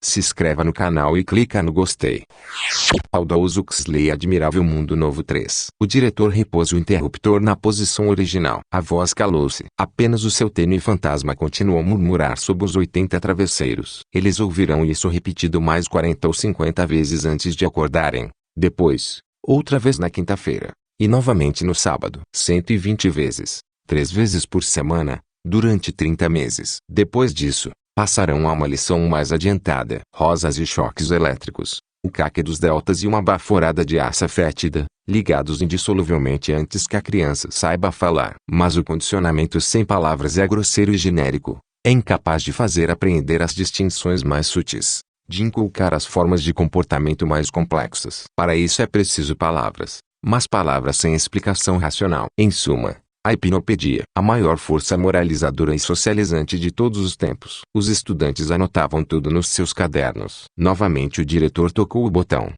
Se inscreva no canal e clica no gostei. Aldous Huxley Admirável Mundo Novo 3. O diretor repôs o interruptor na posição original. A voz calou-se. Apenas o seu tênue fantasma continuou a murmurar sob os 80 travesseiros. Eles ouvirão isso repetido mais 40 ou 50 vezes antes de acordarem. Depois, outra vez na quinta-feira. E novamente no sábado. 120 vezes. 3 vezes por semana, durante 30 meses. Depois disso, passarão a uma lição mais adiantada. Rosas e choques elétricos. O caque dos deltas e uma baforada de aça fétida, ligados indissoluvelmente antes que a criança saiba falar. Mas o condicionamento sem palavras é grosseiro e genérico. É incapaz de fazer apreender as distinções mais sutis, de inculcar as formas de comportamento mais complexas. Para isso é preciso palavras, mas palavras sem explicação racional. Em suma, a hipnopedia, a maior força moralizadora e socializante de todos os tempos. Os estudantes anotavam tudo nos seus cadernos. Novamente o diretor tocou o botão.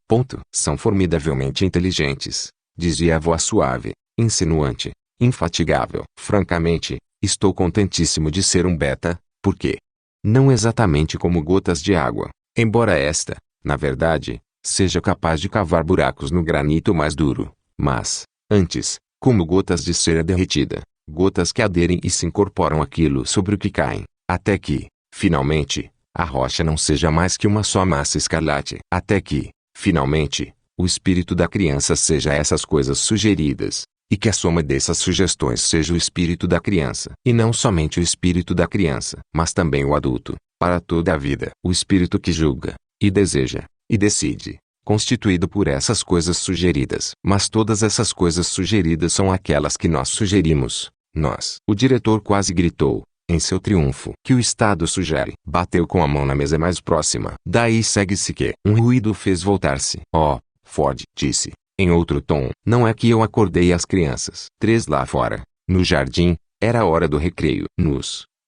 São formidavelmente inteligentes, dizia a voz suave, insinuante, infatigável. Francamente, estou contentíssimo de ser um beta, porque não exatamente como gotas de água, embora esta, na verdade, seja capaz de cavar buracos no granito mais duro, mas, antes, como gotas de cera derretida, gotas que aderem e se incorporam àquilo sobre o que caem, até que, finalmente, a rocha não seja mais que uma só massa escarlate. Até que, finalmente, o espírito da criança seja essas coisas sugeridas, e que a soma dessas sugestões seja o espírito da criança. E não somente o espírito da criança, mas também o adulto, para toda a vida. O espírito que julga, e deseja, e decide, constituído por essas coisas sugeridas. Mas todas essas coisas sugeridas são aquelas que nós sugerimos, nós. O diretor quase gritou, em seu triunfo, que o Estado sugere. Bateu com a mão na mesa mais próxima. Daí segue-se que um ruído fez voltar-se. Oh, Ford, disse, em outro tom, não é que eu acordei as crianças. 3 lá fora, no jardim, era a hora do recreio.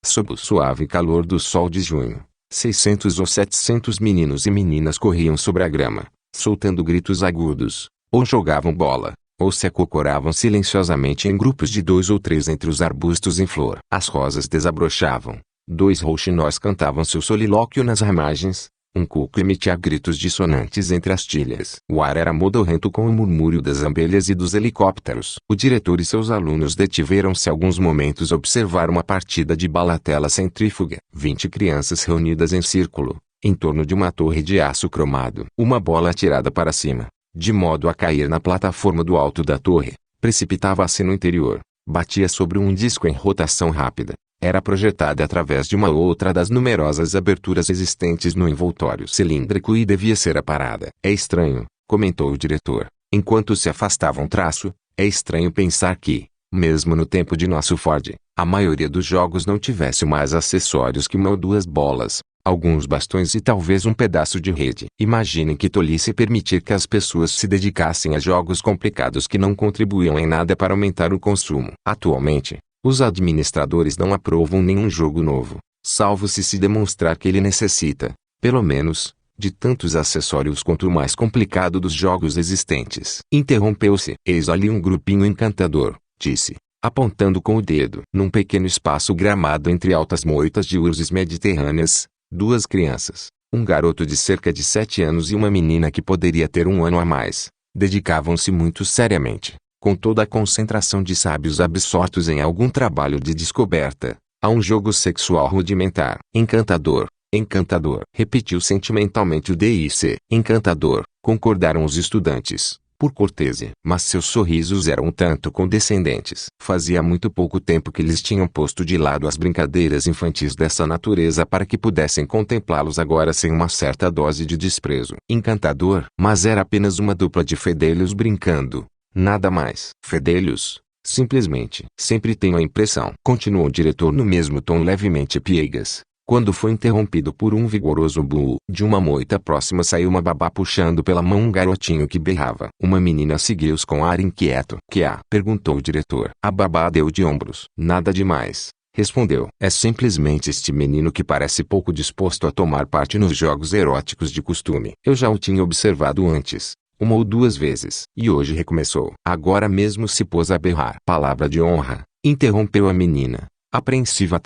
Sob o suave calor do sol de junho, 600 ou 700 meninos e meninas corriam sobre a grama, soltando gritos agudos, ou jogavam bola, ou se acocoravam silenciosamente em grupos de 2 ou 3 entre os arbustos em flor. As rosas desabrochavam, 2 rouxinóis cantavam seu solilóquio nas ramagens, um cuco emitia gritos dissonantes entre as tilhas. O ar era modorrento com o murmúrio das abelhas e dos helicópteros. O diretor e seus alunos detiveram-se alguns momentos a observar uma partida de balatela centrífuga. 20 crianças reunidas em círculo, em torno de uma torre de aço cromado. Uma bola atirada para cima, de modo a cair na plataforma do alto da torre, precipitava-se no interior, batia sobre um disco em rotação rápida. Era projetada através de uma ou outra das numerosas aberturas existentes no envoltório cilíndrico e devia ser aparada. É estranho, comentou o diretor, enquanto se afastava um traço, é estranho pensar que, mesmo no tempo de nosso Ford, a maioria dos jogos não tivesse mais acessórios que uma ou 2 bolas, alguns bastões e talvez um pedaço de rede. Imaginem que tolice permitir que as pessoas se dedicassem a jogos complicados que não contribuíam em nada para aumentar o consumo. Atualmente, os administradores não aprovam nenhum jogo novo, salvo se demonstrar que ele necessita, pelo menos, de tantos acessórios quanto o mais complicado dos jogos existentes. Interrompeu-se. Eis ali um grupinho encantador, disse, apontando com o dedo. Num pequeno espaço gramado entre altas moitas de urzes mediterrâneas, 2 crianças, um garoto de cerca de 7 anos e uma menina que poderia ter 1 ano a mais, dedicavam-se muito seriamente, com toda a concentração de sábios absortos em algum trabalho de descoberta, a um jogo sexual rudimentar. Encantador, encantador, repetiu sentimentalmente o DIC. Encantador, concordaram os estudantes, por cortesia. Mas seus sorrisos eram um tanto condescendentes. Fazia muito pouco tempo que eles tinham posto de lado as brincadeiras infantis dessa natureza para que pudessem contemplá-los agora sem uma certa dose de desprezo. Encantador, mas era apenas uma dupla de fedelhos brincando. Nada mais. Fedelhos, simplesmente. Sempre tenho a impressão, continuou o diretor no mesmo tom levemente piegas, quando foi interrompido por um vigoroso bull. De uma moita próxima saiu uma babá puxando pela mão um garotinho que berrava. Uma menina seguiu-os com ar inquieto. Que há? Perguntou o diretor. A babá deu de ombros. Nada demais, respondeu. É simplesmente este menino que parece pouco disposto a tomar parte nos jogos eróticos de costume. Eu já o tinha observado antes, 1 ou 2 vezes. E hoje recomeçou. Agora mesmo se pôs a berrar. Palavra de honra, interrompeu a menina, apreensiva.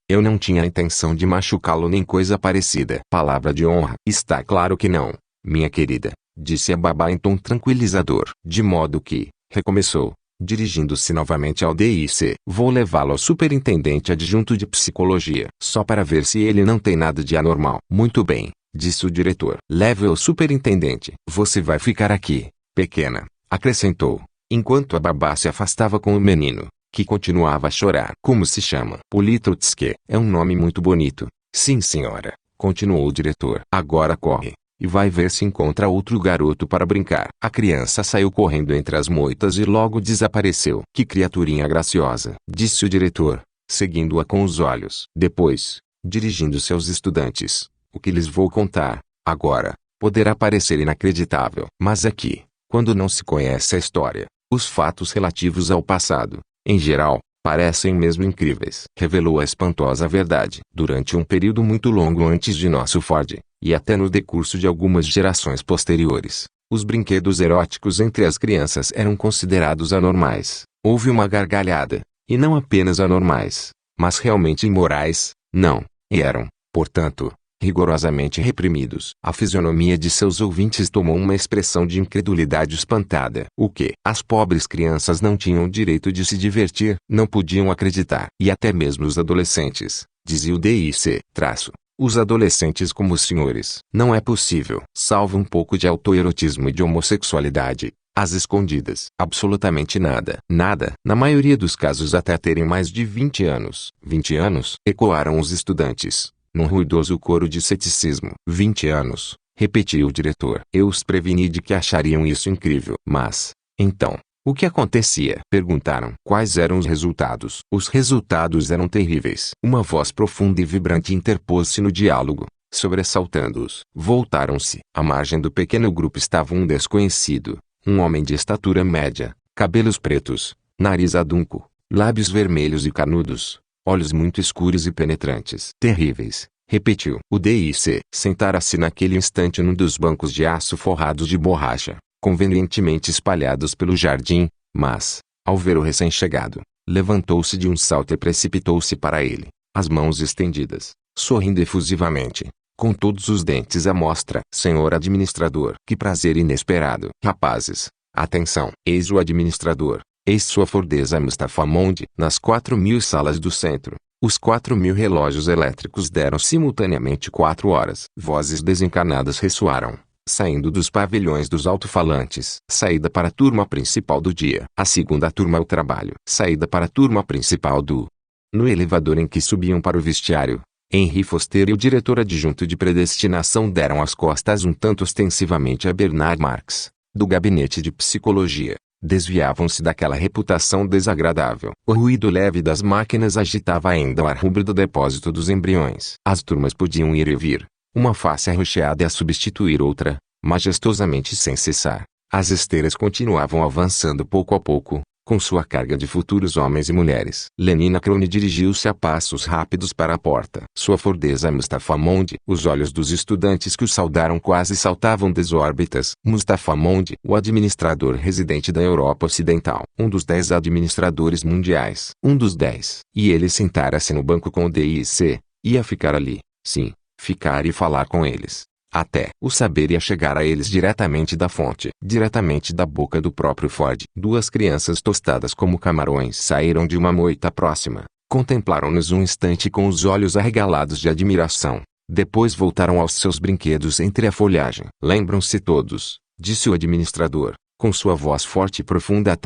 Eu não tinha a intenção de machucá-lo nem coisa parecida. Palavra de honra. Está claro que não, minha querida, disse a babá em tom tranquilizador. De modo que, recomeçou, dirigindo-se novamente ao DIC. Vou levá-lo ao superintendente adjunto de psicologia, só para ver se ele não tem nada de anormal. Muito bem, disse o diretor. Leve-o ao superintendente. Você vai ficar aqui, pequena, acrescentou, enquanto a babá se afastava com o menino, que continuava a chorar. Como se chama? Politotski. É um nome muito bonito. Sim, senhora, continuou o diretor. Agora corre e vai ver se encontra outro garoto para brincar. A criança saiu correndo entre as moitas e logo desapareceu. Que criaturinha graciosa, disse o diretor, seguindo-a com os olhos. Depois, dirigindo-se aos estudantes, o que lhes vou contar, agora, poderá parecer inacreditável. Mas aqui, quando não se conhece a história, os fatos relativos ao passado, em geral, parecem mesmo incríveis. Revelou a espantosa verdade. Durante um período muito longo antes de nosso Ford, e até no decurso de algumas gerações posteriores, os brinquedos eróticos entre as crianças eram considerados anormais. Houve uma gargalhada, e não apenas anormais, mas realmente imorais, não, e eram, portanto, rigorosamente reprimidos. A fisionomia de seus ouvintes tomou uma expressão de incredulidade espantada. O quê? As pobres crianças não tinham direito de se divertir, não podiam acreditar. E até mesmo os adolescentes, dizia o DIC, os adolescentes como os senhores. Não é possível. Salvo um pouco de autoerotismo e de homossexualidade, às escondidas. Absolutamente nada. Nada. Na maioria dos casos até terem mais de 20 anos. 20 anos? Ecoaram os estudantes, num ruidoso coro de ceticismo. 20 anos, repetiu o diretor. Eu os preveni de que achariam isso incrível. Mas, então, o que acontecia? Perguntaram. Quais eram os resultados? Os resultados eram terríveis. Uma voz profunda e vibrante interpôs-se no diálogo, sobressaltando-os. Voltaram-se. À margem do pequeno grupo estava um desconhecido, um homem de estatura média, cabelos pretos, nariz adunco, lábios vermelhos e canudos, olhos muito escuros e penetrantes. Terríveis, repetiu. O DIC sentara-se naquele instante num dos bancos de aço forrados de borracha, convenientemente espalhados pelo jardim, mas, ao ver o recém-chegado, levantou-se de um salto e precipitou-se para ele, as mãos estendidas, sorrindo efusivamente, com todos os dentes à mostra. Senhor administrador, que prazer inesperado. Rapazes, atenção. Eis o administrador, eis sua Fordeza Mustafa Monde. Nas 4.000 salas do centro, os 4.000 relógios elétricos deram simultaneamente 4 horas. Vozes desencarnadas ressoaram, saindo dos pavilhões dos alto-falantes. Saída para a turma principal do dia. A segunda turma ao trabalho. Saída para a turma principal do... No elevador em que subiam para o vestiário, Henry Foster e o diretor adjunto de predestinação deram as costas um tanto ostensivamente a Bernard Marx, do gabinete de psicologia. Desviavam-se daquela reputação desagradável. O ruído leve das máquinas agitava ainda o ar rubro do depósito dos embriões. As turmas podiam ir e vir, uma face arroxeada a substituir outra, majestosamente sem cessar. As esteiras continuavam avançando pouco a pouco, com sua carga de futuros homens e mulheres. Lenina Crone dirigiu-se a passos rápidos para a porta. Sua Fordeza Mustafa Monde. Os olhos dos estudantes que o saudaram quase saltavam das órbitas. Mustafa Monde, o administrador residente da Europa Ocidental. Um dos 10 administradores mundiais. Um dos 10. E ele sentara-se no banco com o DIC. Ia ficar ali. Sim, ficar e falar com eles. Até o saber ia chegar a eles diretamente da fonte, diretamente da boca do próprio Ford. Duas crianças tostadas como camarões saíram de uma moita próxima, contemplaram-nos um instante com os olhos arregalados de admiração, depois voltaram aos seus brinquedos entre a folhagem. Lembram-se todos, disse o administrador, com sua voz forte e profunda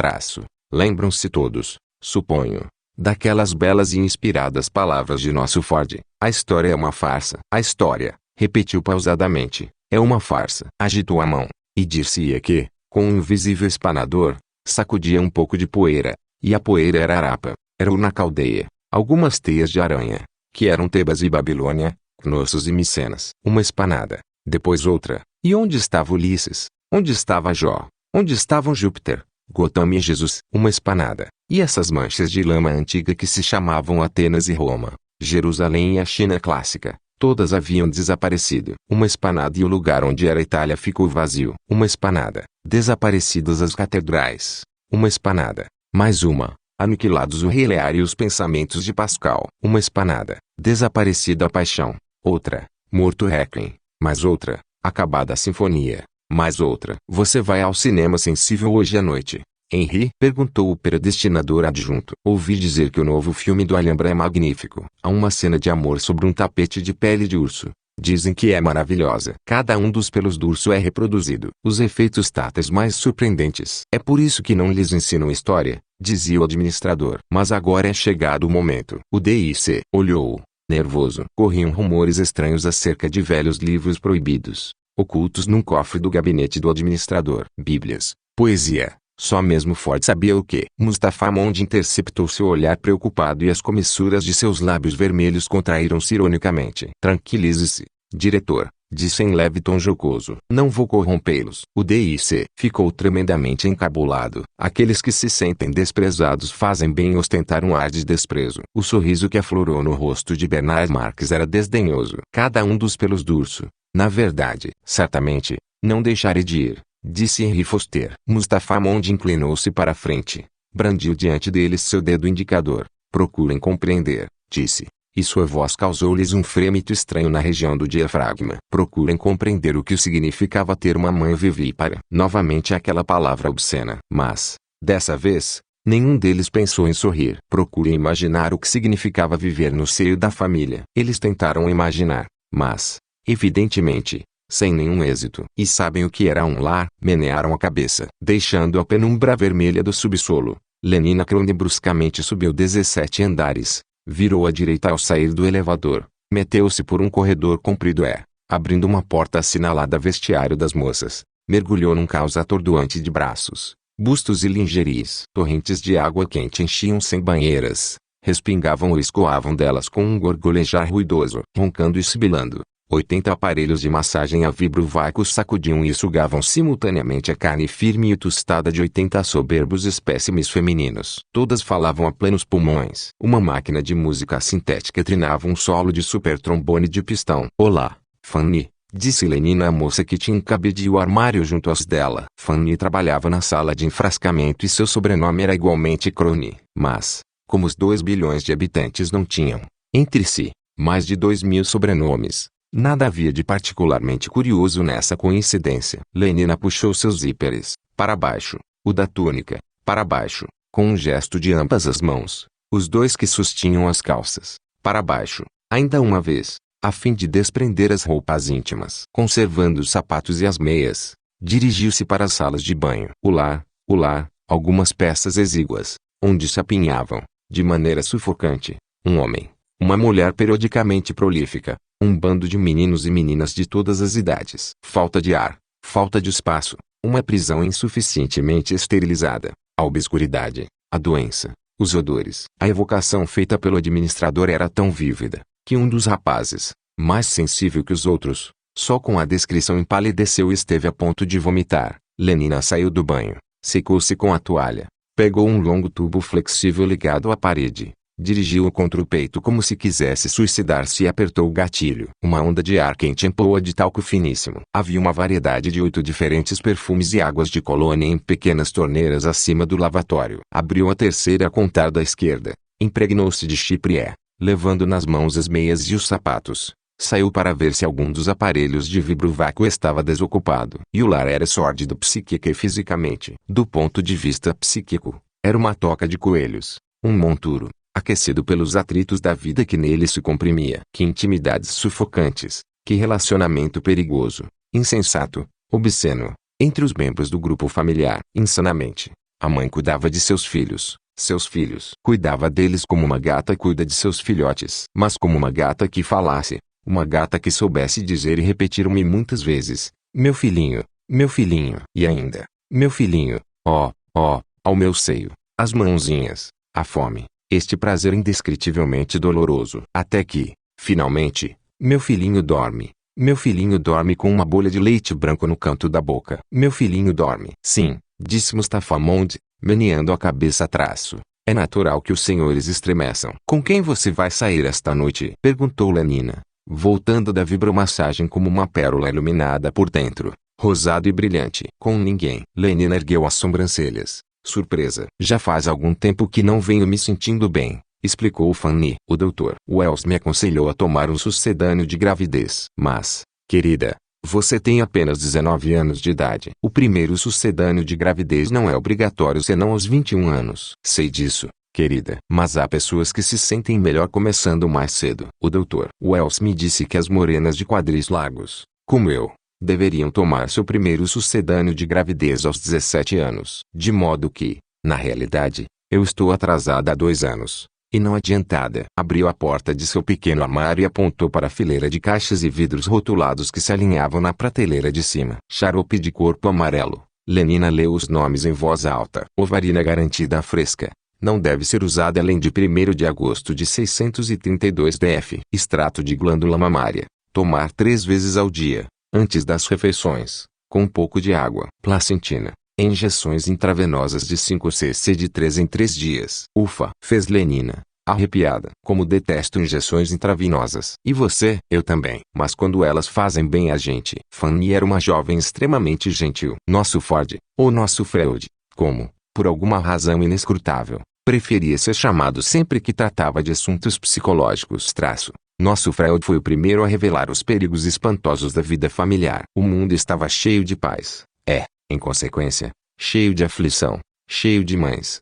lembram-se todos, suponho, daquelas belas e inspiradas palavras de nosso Ford. A história é uma farsa. A história, repetiu pausadamente, é uma farsa. Agitou a mão, e disse-ia que, com um invisível espanador, sacudia um pouco de poeira, e a poeira era Arapa, era Ur na Caldeia, algumas teias de aranha, que eram Tebas e Babilônia, Cnossos e Micenas. Uma espanada, depois outra. E onde estava Ulisses? Onde estava Jó? Onde estavam Júpiter, Gotama e Jesus? Uma espanada. E essas manchas de lama antiga que se chamavam Atenas e Roma, Jerusalém e a China clássica? Todas haviam desaparecido. Uma espanada e o lugar onde era a Itália ficou vazio. Uma espanada. Desaparecidas as catedrais. Uma espanada. Mais uma. aniquilados o Relear e os pensamentos de Pascal. Uma espanada, desaparecida a paixão. Outra, morto o Requiem. Mais outra, acabada a sinfonia. Mais outra. Você vai ao cinema sensível hoje à noite? Henry? Perguntou o predestinador adjunto. Ouvi dizer que o novo filme do Alhambra é magnífico. Há uma cena de amor sobre um tapete de pele de urso. Dizem que é maravilhosa. Cada um dos pelos do urso é reproduzido. Os efeitos táteis mais surpreendentes. É por isso que não lhes ensinam história, dizia o administrador. Mas agora é chegado o momento. O DIC olhou, nervoso. Corriam rumores estranhos acerca de velhos livros proibidos, ocultos num cofre do gabinete do administrador. Bíblias, poesia. Só mesmo Ford sabia o que. Mustafa Mond interceptou seu olhar preocupado e as comissuras de seus lábios vermelhos contraíram-se ironicamente. Tranquilize-se, diretor, disse em leve tom jocoso. Não vou corrompê-los. O DIC ficou tremendamente encabulado. Aqueles que se sentem desprezados fazem bem em ostentar um ar de desprezo. O sorriso que aflorou no rosto de Bernard Marques era desdenhoso. Cada um dos pelos do urso. Na verdade, certamente, não deixarei de ir, disse Henry Foster. Mustafa Mond inclinou-se para a frente. Brandiu diante deles seu dedo indicador. Procurem compreender, disse. E sua voz causou-lhes um frêmito estranho na região do diafragma. Procurem compreender o que significava ter uma mãe vivípara. Novamente aquela palavra obscena. Mas, dessa vez, nenhum deles pensou em sorrir. Procurem imaginar o que significava viver no seio da família. Eles tentaram imaginar, mas, evidentemente, sem nenhum êxito. E sabem o que era um lar? Menearam a cabeça. Deixando a penumbra vermelha do subsolo, Lenina Crone bruscamente subiu 17 andares, virou à direita ao sair do elevador, meteu-se por um corredor comprido abrindo uma porta assinalada vestiário das moças, mergulhou num caos atordoante de braços, bustos e lingeries. Torrentes de água quente enchiam-se em banheiras, respingavam ou escoavam delas com um gorgolejar ruidoso, roncando e sibilando. 80 aparelhos de massagem a vibrovácuo sacudiam e sugavam simultaneamente a carne firme e tostada de 80 soberbos espécimes femininos. Todas falavam a plenos pulmões. Uma máquina de música sintética trinava um solo de super trombone de pistão. Olá, Fanny, disse Lenina à moça que tinha encabide o armário junto aos dela. Fanny trabalhava na sala de enfrascamento e seu sobrenome era igualmente Crone. Mas, como os 2 bilhões de habitantes não tinham, entre si, mais de 2.000 sobrenomes, nada havia de particularmente curioso nessa coincidência. Lenina puxou seus zíperes para baixo, o da túnica, para baixo, com um gesto de ambas as mãos, os 2 que sustinham as calças, para baixo, ainda uma vez, a fim de desprender as roupas íntimas. Conservando os sapatos e as meias, dirigiu-se para as salas de banho. O lar, algumas peças exíguas, onde se apinhavam, de maneira sufocante, um homem, uma mulher periodicamente prolífica, um bando de meninos e meninas de todas as idades. Falta de ar, falta de espaço, uma prisão insuficientemente esterilizada, a obscuridade, a doença, os odores. A evocação feita pelo administrador era tão vívida, que um dos rapazes, mais sensível que os outros, só com a descrição empalideceu e esteve a ponto de vomitar. Lenina saiu do banho, secou-se com a toalha, pegou um longo tubo flexível ligado à parede, dirigiu-o contra o peito como se quisesse suicidar-se e apertou o gatilho. Uma onda de ar quente empurrou-a de talco finíssimo. Havia uma variedade de 8 diferentes perfumes e águas de colônia em pequenas torneiras acima do lavatório. Abriu a terceira a contar da esquerda, impregnou-se de chipre, levando nas mãos as meias e os sapatos. Saiu para ver se algum dos aparelhos de vibrovácuo estava desocupado. E o lar era sórdido psíquica e fisicamente. Do ponto de vista psíquico, era uma toca de coelhos, um monturo, aquecido pelos atritos da vida que nele se comprimia. Que intimidades sufocantes, que relacionamento perigoso, insensato, obsceno, entre os membros do grupo familiar. Insanamente, a mãe cuidava de seus filhos cuidava deles como uma gata cuida de seus filhotes. Mas como uma gata que falasse, uma gata que soubesse dizer e repetir muitas vezes, meu filhinho, e ainda, meu filhinho, ao meu seio, as mãozinhas, a fome, este prazer indescritivelmente doloroso. Até que, finalmente, meu filhinho dorme com uma bolha de leite branco no canto da boca. Meu filhinho dorme. Sim, disse Mustafa Mond, meneando a cabeça atrás. É natural que os senhores estremeçam. Com quem você vai sair esta noite? Perguntou Lenina, voltando da vibromassagem como uma pérola iluminada por dentro, rosado e brilhante. Com ninguém. Lenina ergueu as sobrancelhas. Surpresa. Já faz algum tempo que não venho me sentindo bem, explicou Fanny. O Dr. Wells me aconselhou a tomar um sucedâneo de gravidez. Mas, querida, você tem apenas 19 anos de idade. O primeiro sucedâneo de gravidez não é obrigatório senão aos 21 anos. Sei disso, querida. Mas há pessoas que se sentem melhor começando mais cedo. O Dr. Wells me disse que as morenas de quadris largos, como eu, deveriam tomar seu primeiro sucedâneo de gravidez aos 17 anos. De modo que, na realidade, eu estou atrasada há 2 anos. E não adiantada. Abriu a porta de seu pequeno armário e apontou para a fileira de caixas e vidros rotulados que se alinhavam na prateleira de cima. Xarope de corpo amarelo. Lenina leu os nomes em voz alta. Ovarina garantida fresca. Não deve ser usada além de 1º de agosto de 632 df. Extrato de glândula mamária. Tomar 3 vezes ao dia, antes das refeições, com um pouco de água. Placentina. Injeções intravenosas de 5 cc de 3 em 3 dias. Ufa, fez Lenina, arrepiada. Como detesto injeções intravenosas. E você? Eu também. Mas quando elas fazem bem a gente. Fanny era uma jovem extremamente gentil. Nosso Ford, ou nosso Freud, como, por alguma razão inescrutável, preferia ser chamado sempre que tratava de assuntos psicológicos. Nosso Freud foi o primeiro a revelar os perigos espantosos da vida familiar. O mundo estava cheio de pais. Em consequência, cheio de aflição, cheio de mães,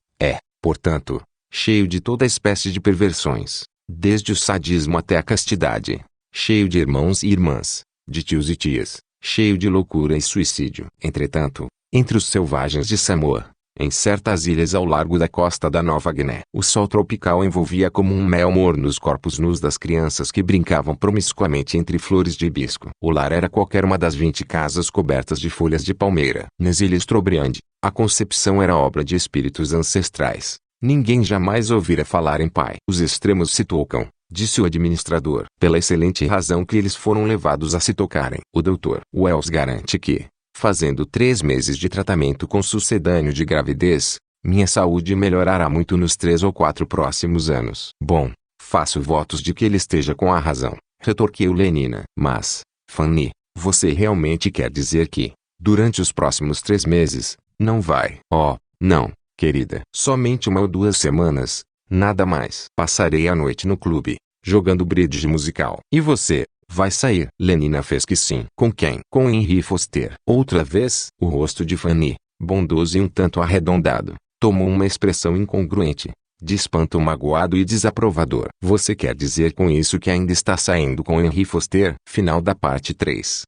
portanto, cheio de toda espécie de perversões, desde o sadismo até a castidade, cheio de irmãos e irmãs, de tios e tias, cheio de loucura e suicídio. Entretanto, entre os selvagens de Samoa, em certas ilhas ao largo da costa da Nova Guiné, o sol tropical envolvia como um mel morno os corpos nus das crianças que brincavam promiscuamente entre flores de hibisco. O lar era qualquer uma das 20 casas cobertas de folhas de palmeira. Nas ilhas Trobriand, a concepção era obra de espíritos ancestrais. Ninguém jamais ouvira falar em pai. Os extremos se tocam, disse o administrador, pela excelente razão que eles foram levados a se tocarem. O Dr. Wells garante que, fazendo 3 meses de tratamento com sucedâneo de gravidez, minha saúde melhorará muito nos 3 ou 4 próximos anos. Bom, faço votos de que ele esteja com a razão, retorquiu Lenina. Mas, Fanny, você realmente quer dizer que, durante os próximos 3 meses, não vai? Oh, não, querida. Somente 1 ou 2 semanas, nada mais. Passarei a noite no clube, jogando bridge musical. E você? Vai sair? Lenina fez que sim. Com quem? Com Henry Foster. Outra vez, o rosto de Fanny, bondoso e um tanto arredondado, tomou uma expressão incongruente, de espanto magoado e desaprovador. Você quer dizer com isso que ainda está saindo com Henry Foster? Final da parte 3.